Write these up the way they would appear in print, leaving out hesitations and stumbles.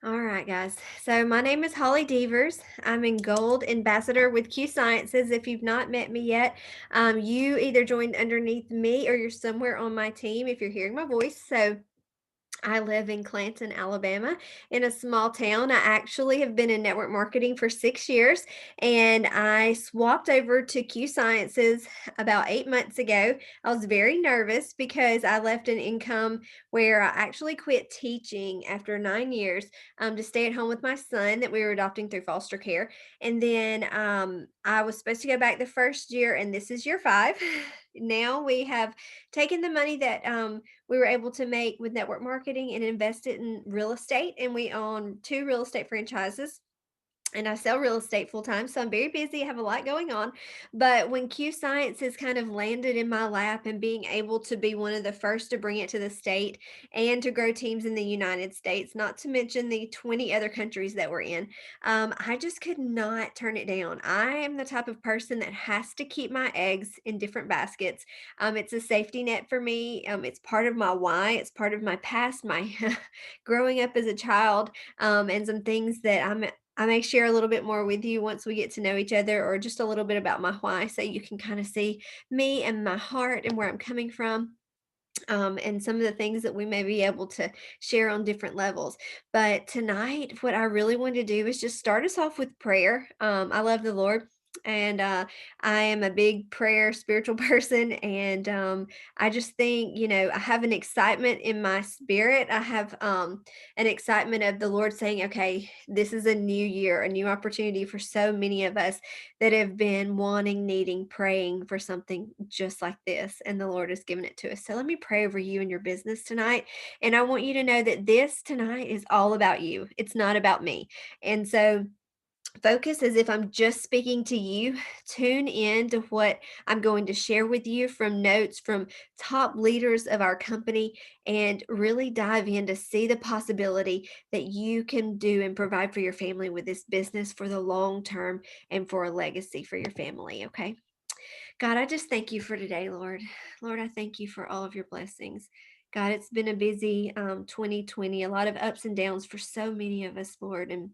All right, guys. So my name is Holly Devers. I'm in Gold Ambassador with Q Sciences. If you've not met me yet, you either joined underneath me or you're somewhere on my team if you're hearing my voice. So I live in Clanton, Alabama, in a small town. I actually have been in network marketing for 6 years, and I swapped over to Q Sciences about 8 months ago. I was very nervous because I left an income where I actually quit teaching after 9 years to stay at home with my son that we were adopting through foster care. And then I was supposed to go back the first year, and this is year five. Now we have taken the money that we were able to make with network marketing and invest it in real estate. And we own two real estate franchises and I sell real estate full time. So I'm very busy, I have a lot going on. But when Q Science has kind of landed in my lap and being able to be one of the first to bring it to the state and to grow teams in the United States, not to mention the 20 other countries that we're in, I just could not turn it down. I am the type of person that has to keep my eggs in different baskets. It's a safety net for me. It's part of my why, it's part of my past, my growing up as a child, and some things that I may share a little bit more with you once we get to know each other, or just a little bit about my why so you can kind of see me and my heart and where I'm coming from. And some of the things that we may be able to share on different levels. But tonight, what I really want to do is just start us off with prayer. I love the Lord. And I am a big prayer spiritual person. And I just think, I have an excitement in my spirit. I have an excitement of the Lord saying, okay, this is a new year, a new opportunity for so many of us that have been wanting, needing, praying for something just like this. And the Lord has given it to us. So let me pray over you and your business tonight. And I want you to know that this tonight is all about you, it's not about me. And so, focus as if I'm just speaking to you. Tune in to what I'm going to share with you from notes from top leaders of our company and really dive in to see the possibility that you can do and provide for your family with this business for the long term and for a legacy for your family. Okay. God, I just thank you for today, Lord. Lord, I thank you for all of your blessings. God, it's been a busy 2020, a lot of ups and downs for so many of us, Lord. And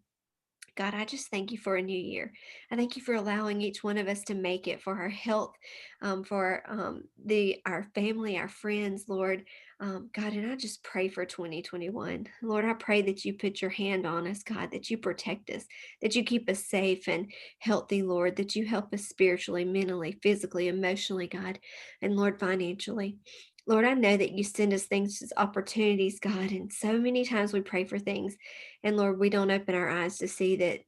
God, I just thank you for a new year. I thank you for allowing each one of us to make it for our health, for the our family, our friends, Lord. God, and I just pray for 2021. Lord, I pray that you put your hand on us, God, that you protect us, that you keep us safe and healthy, Lord, that you help us spiritually, mentally, physically, emotionally, God, and Lord, financially. Lord, I know that you send us things as opportunities, God, and so many times we pray for things and Lord, we don't open our eyes to see that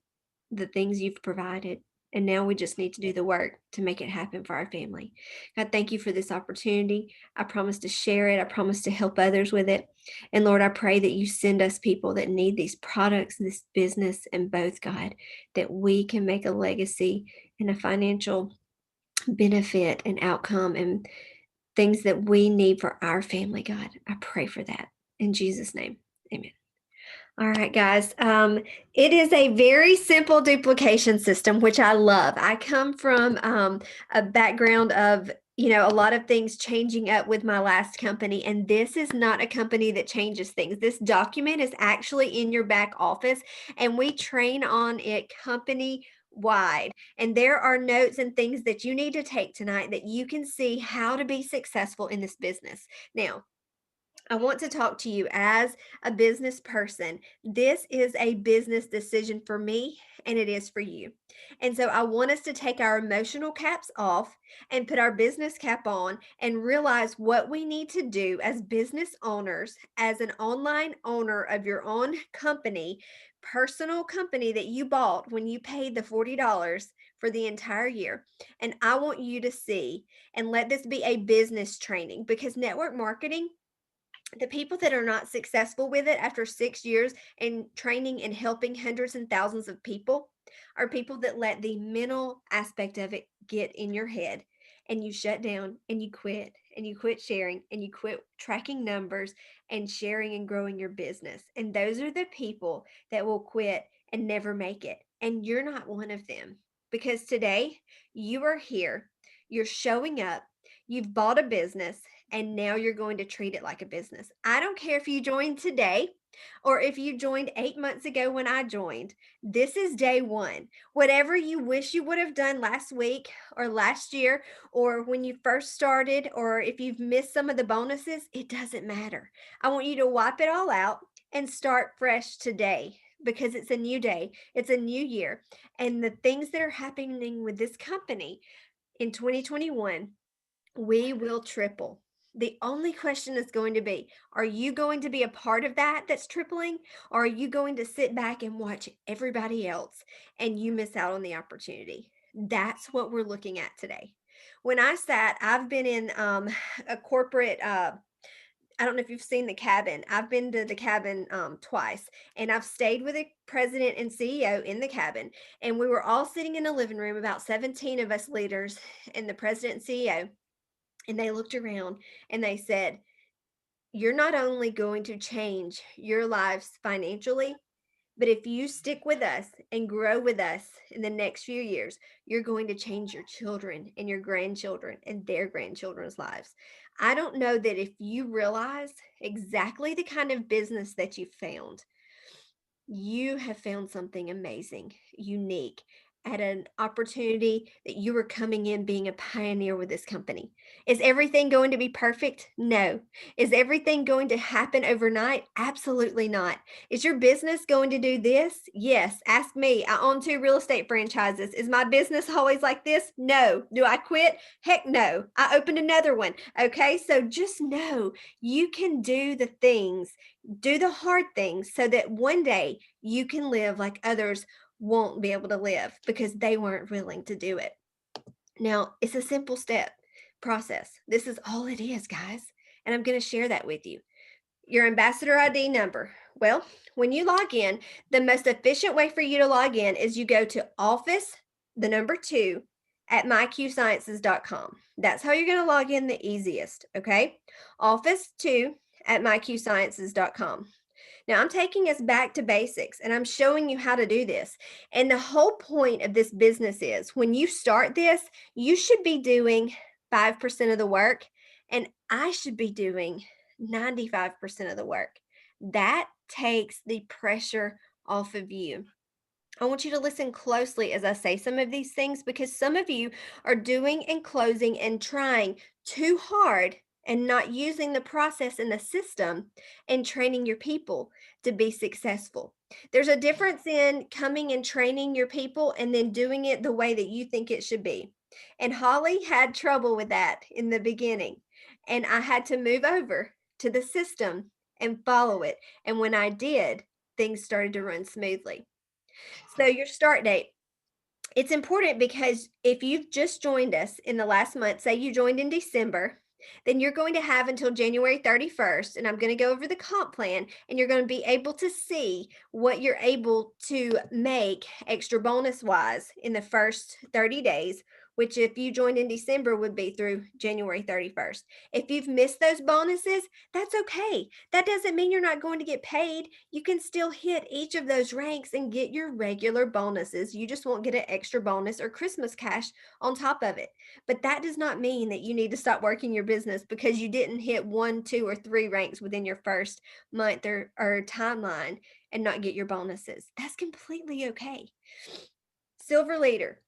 the things you've provided. And now we just need to do the work to make it happen for our family. God, thank you for this opportunity. I promise to share it. I promise to help others with it. And Lord, I pray that you send us people that need these products, this business, and both, God, that we can make a legacy and a financial benefit and outcome and things that we need for our family, God. I pray for that. In Jesus' name, amen. All right, guys. It is a very simple duplication system, which I love. I come from a background of a lot of things changing up with my last company, and this is not a company that changes things. This document is actually in your back office, and we train on it company wide. And there are notes and things that you need to take tonight that you can see how to be successful in this business. Now, I want to talk to you as a business person. This is a business decision for me and it is for you. And so I want us to take our emotional caps off and put our business cap on and realize what we need to do as business owners, as an online owner of your own company, personal company that you bought when you paid the $40 for the entire year. And I want you to see and let this be a business training because network marketing, the people that are not successful with it after 6 years and training and helping hundreds and thousands of people are people that let the mental aspect of it get in your head and you shut down and you quit sharing and you quit tracking numbers and sharing and growing your business. And those are the people that will quit and never make it. And you're not one of them because today you are here, you're showing up, you've bought a business and now you're going to treat it like a business. I don't care if you joined today. or if you joined 8 months ago when I joined, this is day one. Whatever you wish you would have done last week or last year, or when you first started, or if you've missed some of the bonuses, it doesn't matter. I want you to wipe it all out and start fresh today because it's a new day, it's a new year. And the things that are happening with this company in 2021, we will triple. The only question is going to be, are you going to be a part of that that's tripling? Or are you going to sit back and watch everybody else and you miss out on the opportunity? That's what we're looking at today. When I sat, I've been in a corporate, I don't know if you've seen the cabin. I've been to the cabin twice, and I've stayed with the president and CEO in the cabin. And we were all sitting in a living room, about 17 of us leaders, and the president and CEO, and they looked around and they said, "You're not only going to change your lives financially, but if you stick with us and grow with us in the next few years, you're going to change your children and your grandchildren and their grandchildren's lives." I don't know that if you realize exactly the kind of business that you found, you have found something amazing, unique, at an opportunity that you were coming in being a pioneer with this company. Is everything going to be perfect? No. Is everything going to happen overnight? Absolutely not. Is your business going to do this? Yes. Ask me. I own 2 real estate franchises. Is my business always like this? No. Do I quit? Heck no. I opened another one. Okay. So just know you can do the things, do the hard things so that one day you can live like others won't be able to live because they weren't willing to do it. Now, it's a simple step process. This is all it is, guys. And I'm going to share that with you. Your ambassador ID number. Well, when you log in, the most efficient way for you to log in is you go to office, the number 2, at myqsciences.com. That's how you're going to log in the easiest, okay? Office 2 at myqsciences.com. Now, I'm taking us back to basics and I'm showing you how to do this. And the whole point of this business is when you start this, you should be doing 5% of the work, and I should be doing 95% of the work. That takes the pressure off of you. I want you to listen closely as I say some of these things because some of you are doing and closing and trying too hard and not using the process and the system and training your people to be successful. There's a difference in coming and training your people and then doing it the way that you think it should be. And Holly had trouble with that in the beginning. And I had to move over to the system and follow it. And when I did, things started to run smoothly. So your start date, it's important because if you've just joined us in the last month, say you joined in December, then you're going to have until January 31st. And I'm going to go over the comp plan and you're going to be able to see what you're able to make extra bonus wise in the first 30 days, which if you joined in December would be through January 31st. If you've missed those bonuses, that's okay. That doesn't mean you're not going to get paid. You can still hit each of those ranks and get your regular bonuses. You just won't get an extra bonus or Christmas cash on top of it. But that does not mean that you need to stop working your business because you didn't hit 1, 2, or 3 ranks within your first month or timeline and not get your bonuses. That's completely okay. Silver leader.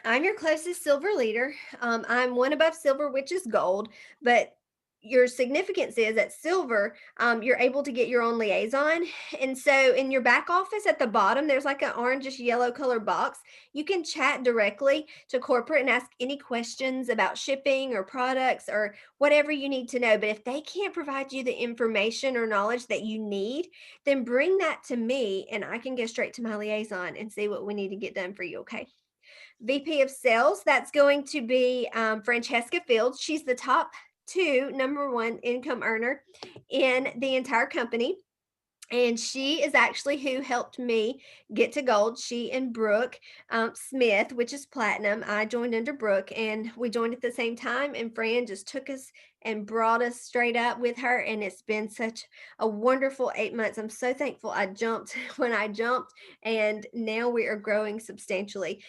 I'm your closest silver leader. I'm one above silver, which is gold, but your significance is at silver, you're able to get your own liaison. And so in your back office at the bottom, there's like an orangish yellow color box. You can chat directly to corporate and ask any questions about shipping or products or whatever you need to know. But if they can't provide you the information or knowledge that you need, then bring that to me and I can go straight to my liaison and see what we need to get done for you. Okay. VP of Sales, that's going to be Francesca Fields. She's the top 2, number 1 income earner in the entire company. And she is actually who helped me get to gold. She and Brooke Smith, which is platinum. I joined under Brooke and we joined at the same time. And Fran just took us and brought us straight up with her. And it's been such a wonderful 8 months. I'm so thankful I jumped when I jumped, and now we are growing substantially.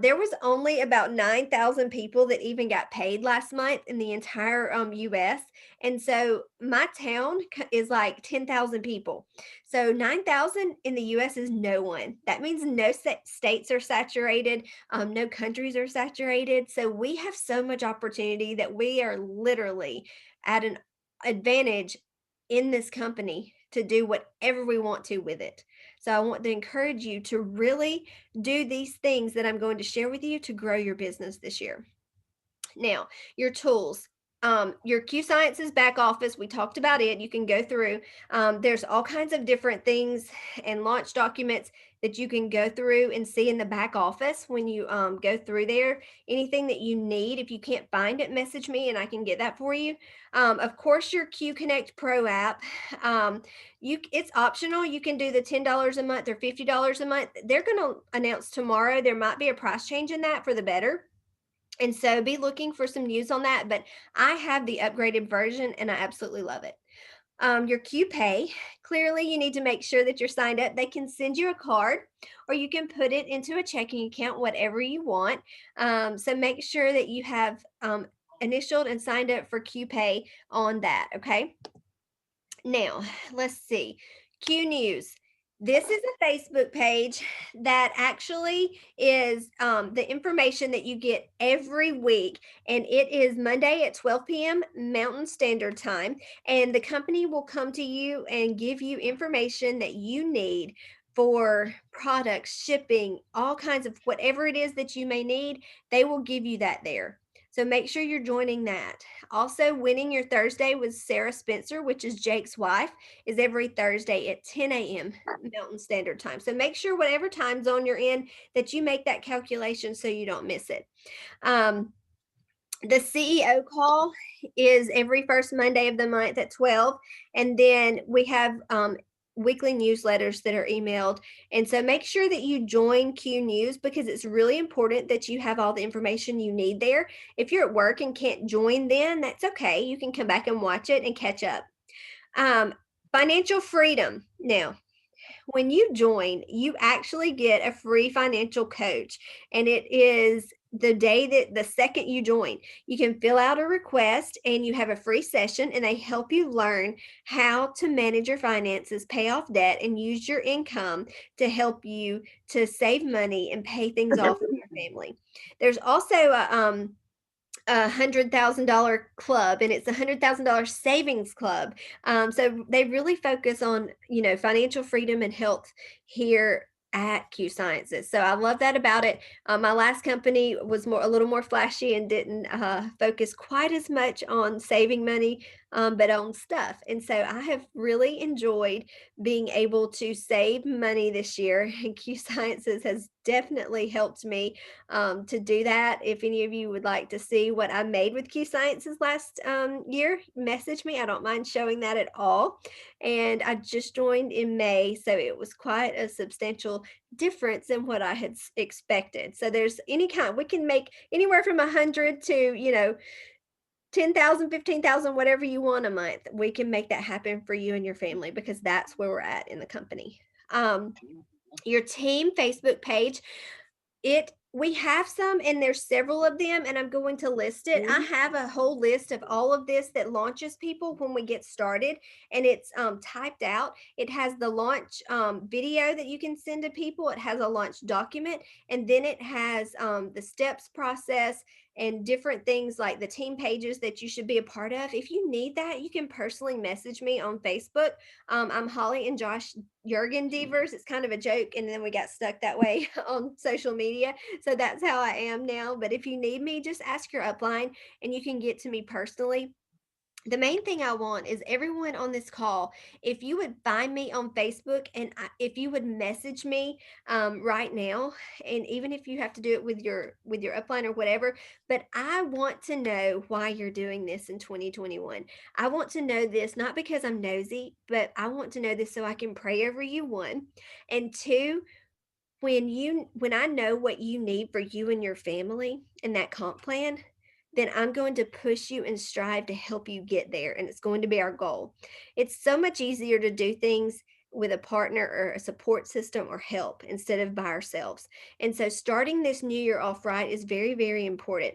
There was only about 9,000 people that even got paid last month in the entire US. And so my town is like 10,000 people. So 9,000 in the US is no one. That means no states are saturated, no countries are saturated. So we have so much opportunity that we are literally at an advantage in this company to do whatever we want to with it. So I want to encourage you to really do these things that I'm going to share with you to grow your business this year. Now, your tools. Your Q Sciences back office, we talked about it. You can go through. There's all kinds of different things and launch documents that you can go through and see in the back office when you go through there. Anything that you need, if you can't find it, message me and I can get that for you. Of course, your Q Connect Pro app. It's optional. You can do the $10 a month or $50 a month. They're going to announce tomorrow. There might be a price change in that for the better. And so be looking for some news on that. But I have the upgraded version and I absolutely love it. Your QPay, clearly you need to make sure that you're signed up. They can send you a card or you can put it into a checking account, whatever you want. So make sure that you have initialed and signed up for QPay on that. Okay. Now, let's see. Q News. This is a Facebook page that actually is the information that you get every week, and it is Monday at 12 p.m. Mountain Standard Time. And the company will come to you and give you information that you need for products, shipping, all kinds of whatever it is that you may need. They will give you that there. So make sure you're joining that. Also, Winning Your Thursday with Sarah Spencer, which is Jake's wife, is every Thursday at 10 a.m. Mountain Standard Time. So make sure whatever time zone you're in that you make that calculation so you don't miss it. The CEO call is every first Monday of the month at 12. And then we have weekly newsletters that are emailed. And so make sure that you join Q News because it's really important that you have all the information you need there. If you're at work and can't join then, that's okay. You can come back and watch it and catch up. Financial freedom. Now, when you join, you actually get a free financial coach, and it is the second you join, you can fill out a request and you have a free session, and they help you learn how to manage your finances, pay off debt, and use your income to help you to save money and pay things off for your family. There's also a $100,000 club, and it's a $100,000 savings club. So they really focus on, financial freedom and health here at Q Sciences. So I love that about it. My last company was a little more flashy and didn't focus quite as much on saving money, but on stuff. And so I have really enjoyed being able to save money this year. And Q Sciences has definitely helped me to do that. If any of you would like to see what I made with Q Sciences last year, message me. I don't mind showing that at all. And I just joined in May, so it was quite a substantial difference in what I had expected. So there's we can make anywhere from 100 to 10,000, 15,000, whatever you want a month. We can make that happen for you and your family because that's where we're at in the company. Your team Facebook page, we have some, and there's several of them, and I'm going to list it. I have a whole list of all of this that launches people when we get started, and it's typed out. It has the launch video that you can send to people. It has a launch document, and then it has the steps process and different things like the team pages that you should be a part of. If you need that, you can personally message me on Facebook. I'm Holly and Josh Jurgen Devers. It's kind of a joke, and then we got stuck that way on social media. So that's how I am now. But if you need me, just ask your upline and you can get to me personally. The main thing I want is everyone on this call, if you would find me on Facebook and if you would message me right now, and even if you have to do it with your upline or whatever, but I want to know why you're doing this in 2021. I want to know this not because I'm nosy, but I want to know this so I can pray over you, one, and two, when I know what you need for you and your family in that comp plan, then I'm going to push you and strive to help you get there. And it's going to be our goal. It's so much easier to do things with a partner or a support system or help instead of by ourselves. And so starting this new year off right is very, very important.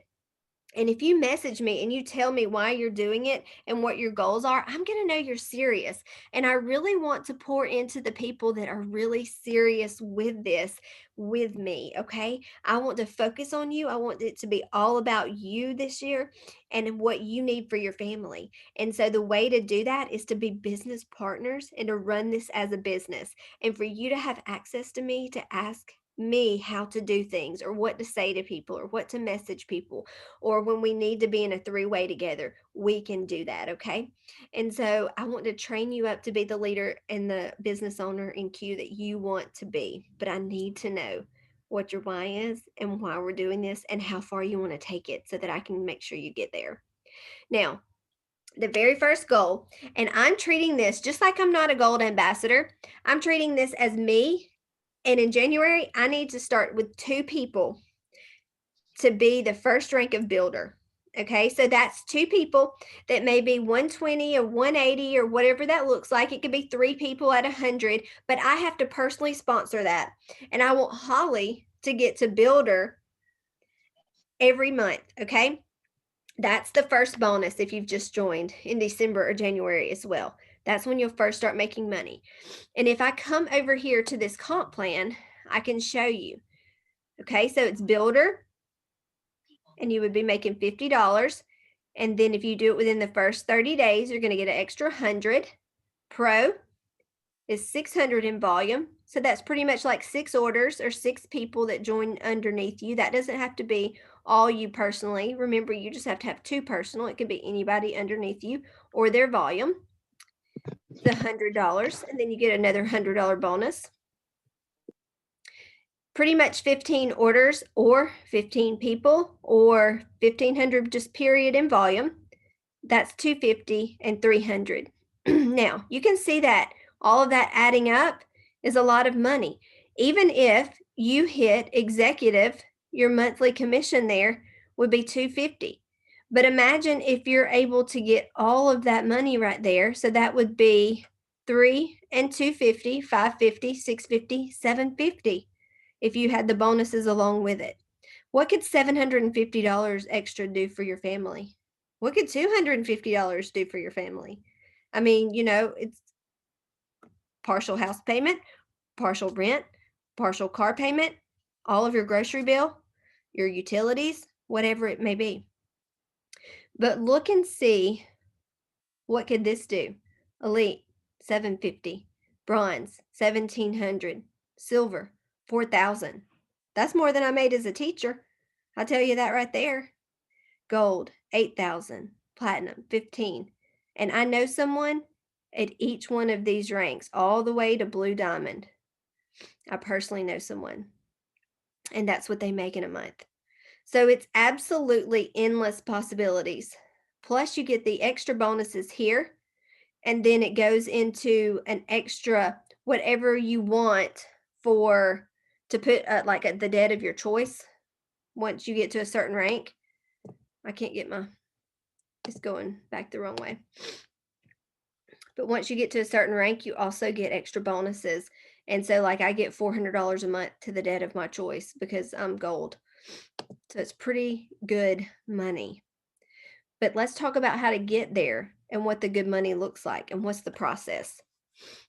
And if you message me and you tell me why you're doing it and what your goals are, I'm going to know you're serious. And I really want to pour into the people that are really serious with this with me. Okay. I want to focus on you. I want it to be all about you this year and what you need for your family. And so the way to do that is to be business partners and to run this as a business and for you to have access to me to ask me how to do things or what to say to people or what to message people, or when we need to be in a three-way together, we can do that. Okay. And so I want to train you up to be the leader and the business owner in Q that you want to be. But I need to know what your why is and why we're doing this and how far you want to take it so that I can make sure you get there. Now, the very first goal, and I'm treating this just like I'm not a gold ambassador, I'm treating this as me. And in January, I need to start with 2 people to be the first rank of builder. Okay, so that's 2 people that may be 120 or 180 or whatever that looks like. It could be 3 people at 100, but I have to personally sponsor that. And I want Holly to get to builder every month. Okay, that's the first bonus if you've just joined in December or January as well. That's when you'll first start making money. And if I come over here to this comp plan, I can show you. Okay, so it's builder, and you would be making $50. And then if you do it within the first 30 days, you're going to get an extra 100. Pro is 600 in volume. So that's pretty much like 6 orders or 6 people that join underneath you. That doesn't have to be all you personally. Remember, you just have to have 2 personal. It could be anybody underneath you or their volume. The $100, and then you get another $100 bonus. Pretty much 15 orders or 15 people or 1,500 just period in volume. That's 250 and 300. Now, you can see that all of that adding up is a lot of money. Even if you hit executive, your monthly commission there would be 250. But imagine if you're able to get all of that money right there. So that would be 3 and 250, 550, 650, 750 if you had the bonuses along with it. What could $750 extra do for your family? What could $250 do for your family? I mean, it's partial house payment, partial rent, partial car payment, all of your grocery bill, your utilities, whatever it may be. But look and see, what could this do? Elite, 750. Bronze, 1,700. Silver, 4,000. That's more than I made as a teacher. I'll tell you that right there. Gold, 8,000. Platinum, 15. And I know someone at each one of these ranks, all the way to blue diamond. I personally know someone, and that's what they make in a month. So it's absolutely endless possibilities. Plus, you get the extra bonuses here, and then it goes into an extra whatever you want for to put like the debt of your choice once you get to a certain rank. I can't get my, it's going back the wrong way. But once you get to a certain rank, you also get extra bonuses. And so like I get $400 a month to the debt of my choice because I'm gold. So it's pretty good money. But let's talk about how to get there and what the good money looks like and what's the process.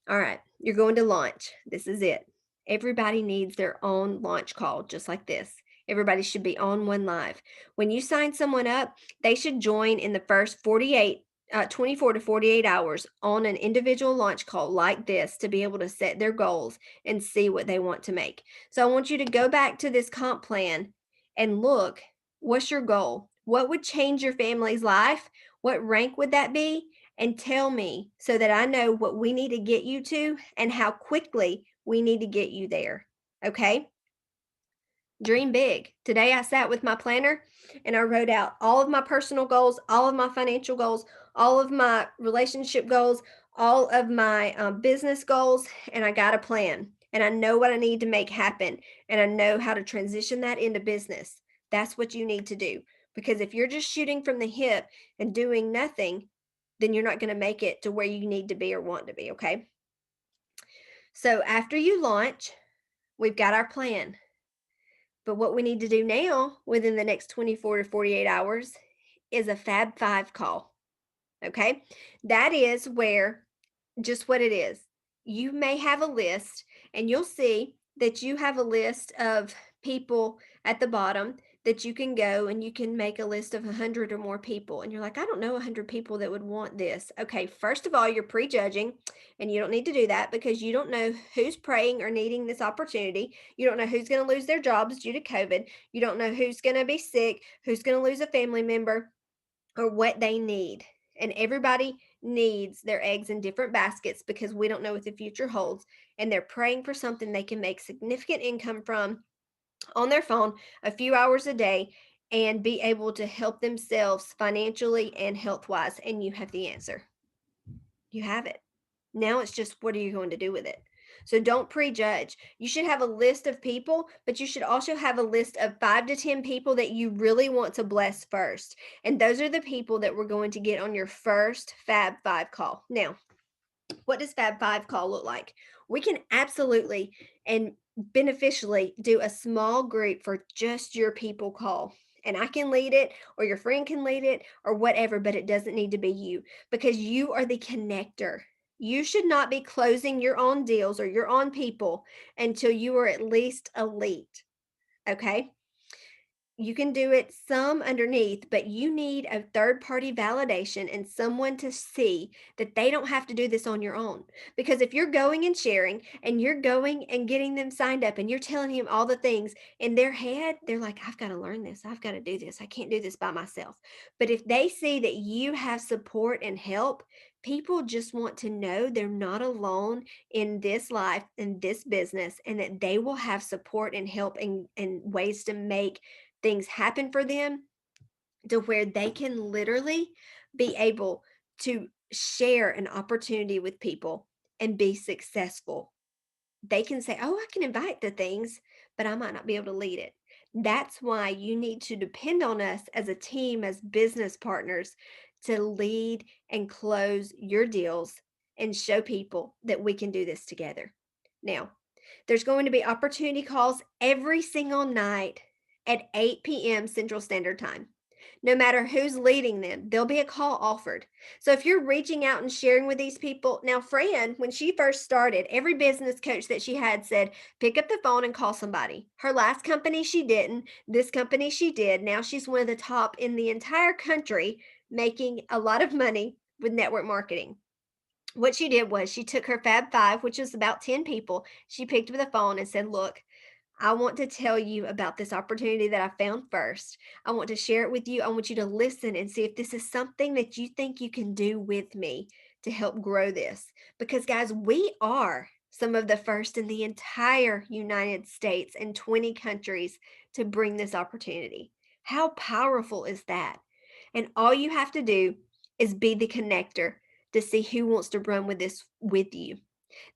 All right, you're going to launch. This is it. Everybody needs their own launch call, just like this. Everybody should be on one live. When you sign someone up, they should join in the first 24 to 48 hours on an individual launch call like this to be able to set their goals and see what they want to make. So I want you to go back to this comp plan and look, what's your goal? What would change your family's life? What rank would that be? And tell me so that I know what we need to get you to and how quickly we need to get you there. Okay? Dream big. Today I sat with my planner and I wrote out all of my personal goals, all of my financial goals, all of my relationship goals, all of my business goals, and I got a plan. And I know what I need to make happen, and I know how to transition that into business. That's what you need to do. Because if you're just shooting from the hip and doing nothing, then you're not going to make it to where you need to be or want to be, okay? So after you launch, we've got our plan. But what we need to do now within the next 24 to 48 hours is a Fab Five call. Okay. That is where just what it is. You may have a list, and you'll see that you have a list of people at the bottom that you can go and you can make a list of 100 or more people. And you're like, I don't know 100 people that would want this. Okay, first of all, you're prejudging, and you don't need to do that because you don't know who's praying or needing this opportunity. You don't know who's going to lose their jobs due to COVID. You don't know who's going to be sick, who's going to lose a family member, or what they need. And everybody needs their eggs in different baskets because we don't know what the future holds. And they're praying for something they can make significant income from on their phone a few hours a day and be able to help themselves financially and health wise. And you have the answer. You have it. Now it's just what are you going to do with it? So don't prejudge. You should have a list of people, but you should also have a list of 5 to 10 people that you really want to bless first. And those are the people that we're going to get on your first Fab Five call. Now, what does Fab Five call look like? We can absolutely and beneficially do a small group for just your people call. And I can lead it, or your friend can lead it, or whatever, but it doesn't need to be you because you are the connector. You should not be closing your own deals or your own people until you are at least elite. Okay. You can do it some underneath, but you need a third party validation and someone to see that they don't have to do this on your own. Because if you're going and sharing and you're going and getting them signed up and you're telling them all the things in their head, they're like, I've got to learn this. I've got to do this. I can't do this by myself. But if they see that you have support and help, people just want to know they're not alone in this life, in this business, and that they will have support and help and ways to make things happen for them to where they can literally be able to share an opportunity with people and be successful. They can say, oh, I can invite the things, but I might not be able to lead it. That's why you need to depend on us as a team, as business partners, to lead and close your deals and show people that we can do this together. Now, there's going to be opportunity calls every single night at 8 p.m. Central Standard Time. No matter who's leading them, there'll be a call offered. So if you're reaching out and sharing with these people, now, Fran, when she first started, every business coach that she had said, pick up the phone and call somebody. Her last company, she didn't. This company, she did. Now she's one of the top in the entire country, making a lot of money with network marketing. What she did was she took her Fab Five, which was about 10 people. She picked up the phone and said, look, I want to tell you about this opportunity that I found first. I want to share it with you. I want you to listen and see if this is something that you think you can do with me to help grow this. Because, guys, we are some of the first in the entire United States and 20 countries to bring this opportunity. How powerful is that? And all you have to do is be the connector to see who wants to run with this with you.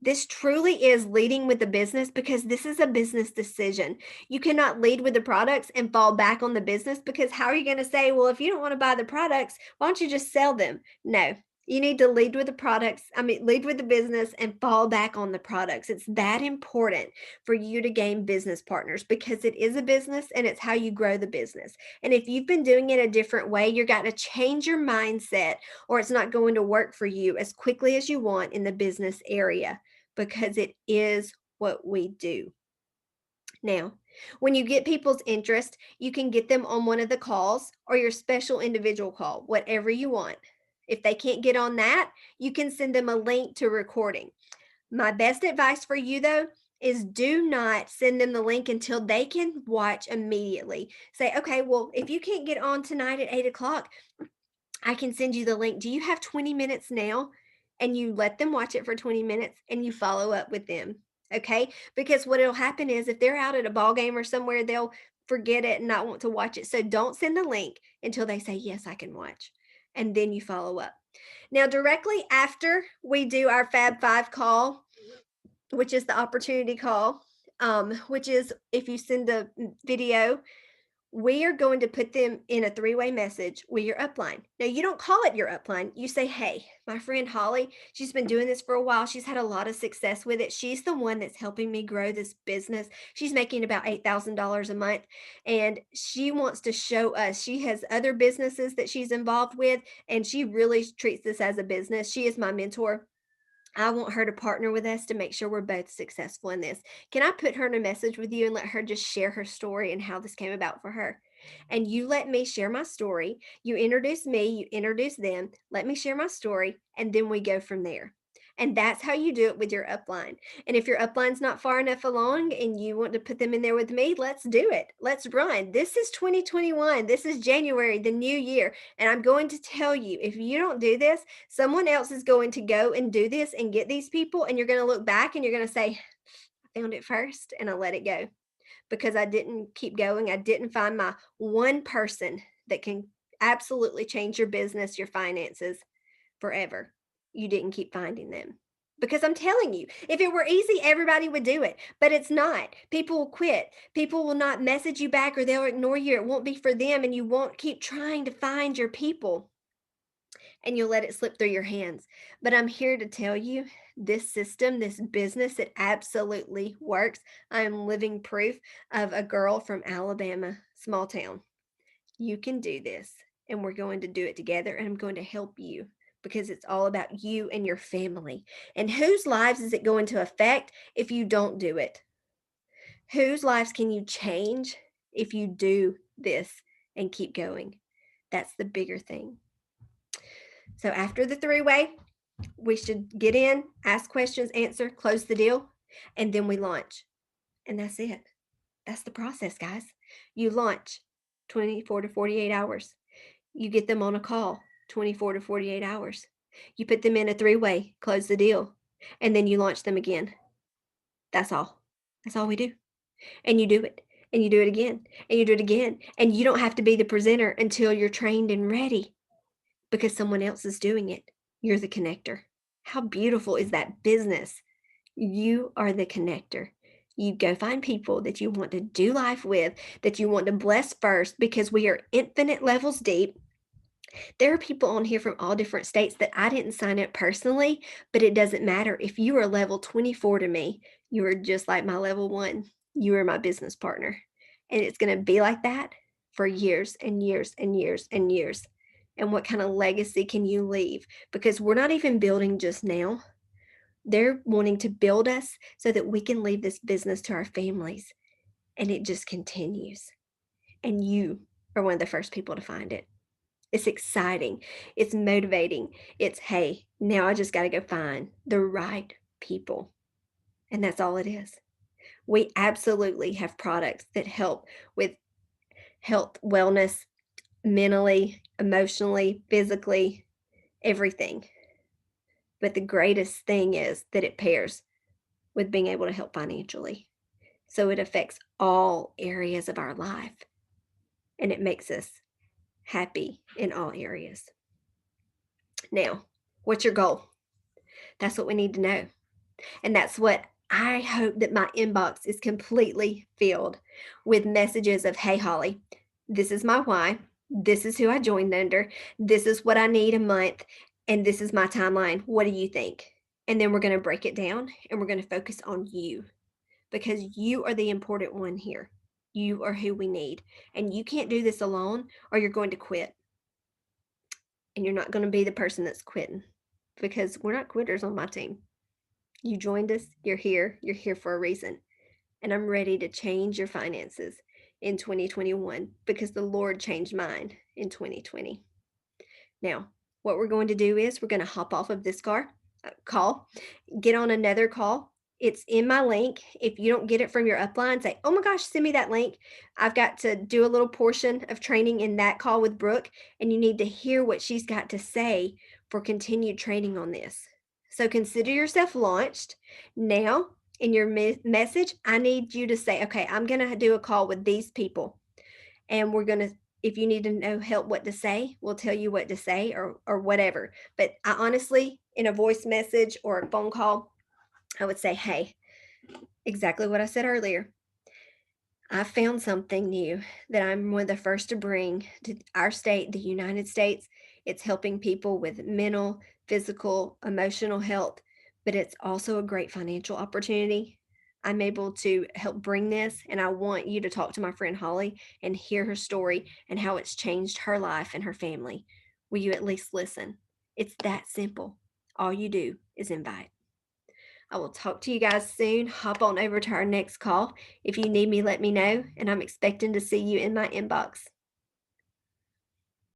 This truly is leading with the business because this is a business decision. You cannot lead with the products and fall back on the business because how are you going to say, well, if you don't want to buy the products, why don't you just sell them? No, you need to lead with the products. Lead with the business and fall back on the products. It's that important for you to gain business partners because it is a business and it's how you grow the business. And if you've been doing it a different way, you're got to change your mindset or it's not going to work for you as quickly as you want in the business area because it is what we do. Now, when you get people's interest, you can get them on one of the calls or your special individual call, whatever you want. If they can't get on that, you can send them a link to recording. My best advice for you, though, is do not send them the link until they can watch immediately. Say, okay, well, if you can't get on tonight at 8 o'clock, I can send you the link. Do you have 20 minutes now? And you let them watch it for 20 minutes and you follow up with them. Okay. Because what'll happen is if they're out at a ball game or somewhere, they'll forget it and not want to watch it. So don't send the link until they say, yes, I can watch. And then you follow up. Now, directly after we do our Fab Five call, which is the opportunity call, which is if you send the video, We are going to put them in a three-way message with your upline. Now, you don't call it your upline. You say, hey, my friend Holly, she's been doing this for a while. She's had a lot of success with it. She's the one that's helping me grow this business. She's making about $8,000 a month, and she wants to show us. She has other businesses that she's involved with, and she really treats this as a business. She is my mentor. I want her to partner with us to make sure we're both successful in this. Can I put her in a message with you and let her just share her story and how this came about for her? And you let me share my story. You introduce me, you introduce them, let me share my story, and then we go from there. And that's how you do it with your upline. And if your upline's not far enough along and you want to put them in there with me, let's do it. Let's run. This is 2021. This is January, the new year. And I'm going to tell you, if you don't do this, someone else is going to go and do this and get these people. And you're going to look back and you're going to say, I found it first and I let it go because I didn't keep going. I didn't find my one person that can absolutely change your business, your finances forever. You didn't keep finding them. Because I'm telling you, if it were easy, everybody would do it, but it's not. People will quit. People will not message you back or they'll ignore you. It won't be for them, and you won't keep trying to find your people and you'll let it slip through your hands. But I'm here to tell you this system, this business, it absolutely works. I am living proof of a girl from Alabama, small town. You can do this, and we're going to do it together, and I'm going to help you because it's all about you and your family. And whose lives is it going to affect if you don't do it? Whose lives can you change if you do this and keep going? That's the bigger thing. So after the three-way, we should get in, ask questions, answer, close the deal, and then we launch. And that's it. That's the process, guys. You launch 24 to 48 hours. You get them on a call 24 to 48 hours. You put them in a three-way, close the deal, and then you launch them again. That's all. That's all we do. And you do it, and you do it again, and you do it again. And you don't have to be the presenter until you're trained and ready because someone else is doing it. You're the connector. How beautiful is that business? You are the connector. You go find people that you want to do life with, that you want to bless first, because we are infinite levels deep. There are people on here from all different states that I didn't sign up personally, but it doesn't matter. If you are level 24 to me, you are just like my level 1. You are my business partner. And it's going to be like that for years and years and years and years. And what kind of legacy can you leave? Because we're not even building just now. They're wanting to build us so that we can leave this business to our families. And it just continues. And you are one of the first people to find it. It's exciting. It's motivating. It's, hey, now I just got to go find the right people. And that's all it is. We absolutely have products that help with health, wellness, mentally, emotionally, physically, everything. But the greatest thing is that it pairs with being able to help financially. So it affects all areas of our life and it makes us happy in all areas. Now, what's your goal? That's what we need to know. And that's what I hope that my inbox is completely filled with messages of, hey, Holly, this is my why. This is who I joined under. This is what I need a month. And this is my timeline. What do you think? And then we're going to break it down and we're going to focus on you because you are the important one here. You are who we need. And you can't do this alone or you're going to quit. And you're not going to be the person that's quitting because we're not quitters on my team. You joined us, you're here for a reason. And I'm ready to change your finances in 2021 because the Lord changed mine in 2020. Now, what we're going to do is we're going to hop off of this call, get on another call. It's in my link. If you don't get it from your upline, say, oh my gosh, send me that link. I've got to do a little portion of training in that call with Brooke, and you need to hear what she's got to say for continued training on this. So consider yourself launched. Now, in your message, I need you to say, okay, I'm going to do a call with these people. And we're going to, if you need to know help what to say, we'll tell you what to say or whatever. But I honestly, in a voice message or a phone call, I would say, hey, exactly what I said earlier. I found something new that I'm one of the first to bring to our state, the United States. It's helping people with mental, physical, emotional health, but it's also a great financial opportunity. I'm able to help bring this, and I want you to talk to my friend Holly and hear her story and how it's changed her life and her family. Will you at least listen? It's that simple. All you do is invite. I will talk to you guys soon. Hop on over to our next call. If you need me, let me know, and I'm expecting to see you in my inbox.